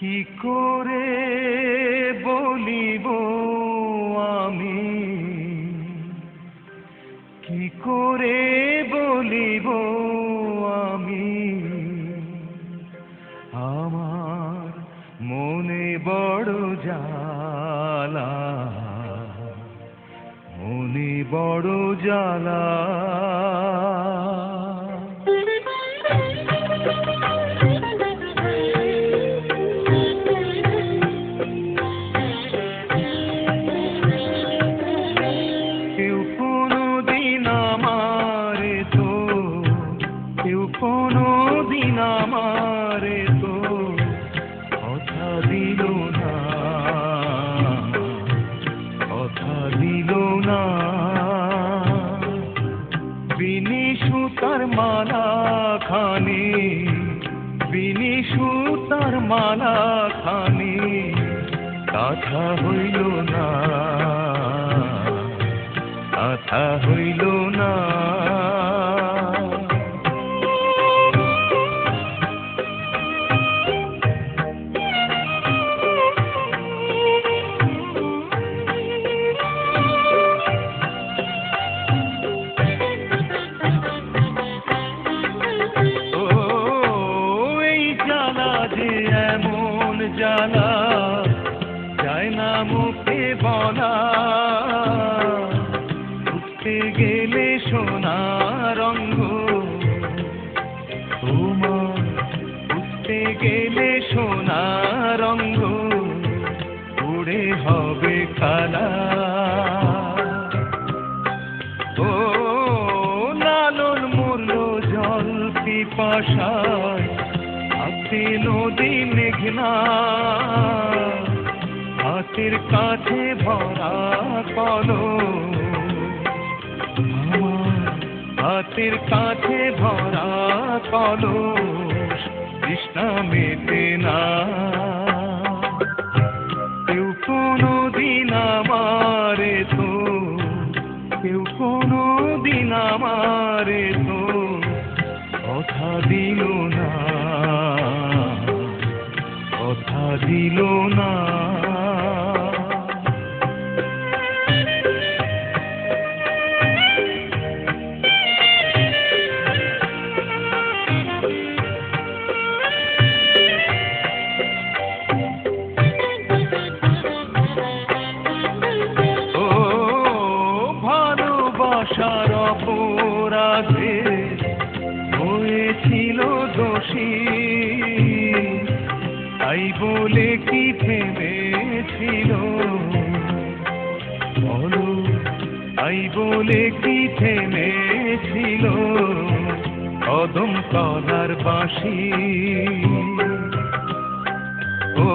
কি করে বলিব আমি, কি করে বলিব আমি, আমার মনে বড় জ্বালা, মনে বড় জ্বালা। কেউ কোনদিন আমারে তো, কেউ কোনদিন আমারে তো কথা দিল না, কথা দিল না। বিনি সুতার মালা খানি, বিনি সুতার মালা খানি কথা হইল না, কথা হইল না। এমন জ্বালা যায় না মুখে বলা, উঠতে গেলে সোনা রঙ্গ তোমার, উঠতে গেলে সোনা রঙ্গ উড়ে হবে কালা। ও লালন মরল জল পিপাসায়, হাতে নদী মেঘনা, হাতের কাছে ভরা কলম, আমার হাতের কাছে ভরা কলস তৃষ্ণা মেটে না। কেউ কোনদিন আমারে তো, কেউ কোনদিন আমারে তো কথা দিল না, কথা দিল না। ও ভালোবাসার অপরাধে হয়েছিল দোষী, তাই বলে কি থেমেছিল বলো, তাই বলে কি থেমেছিল কদম তলার বাঁশি। ও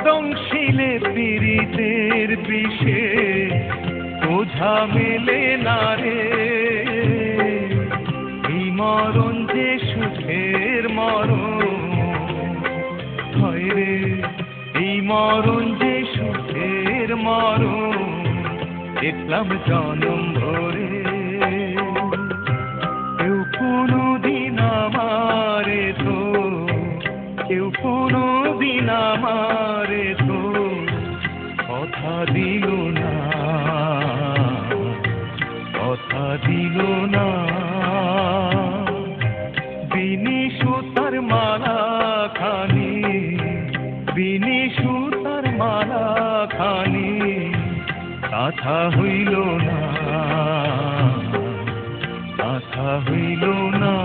দংশিলে পীড়িতের বিষে ওঝা মেলে না রে, এই মরণ যে সুখের মরণ হয় রে, এই মরণ যে সুখের মরণ দেখলাম জনম ভরে। কেউ কোনদিন আমারে তো, কেউ কোনদিন আমারে তো কথা দিল না, কথা দিল না। বিনি সুতার মালা খানি, বিনি সুতার মালা খানি কথা হইল না, কথা হইল না।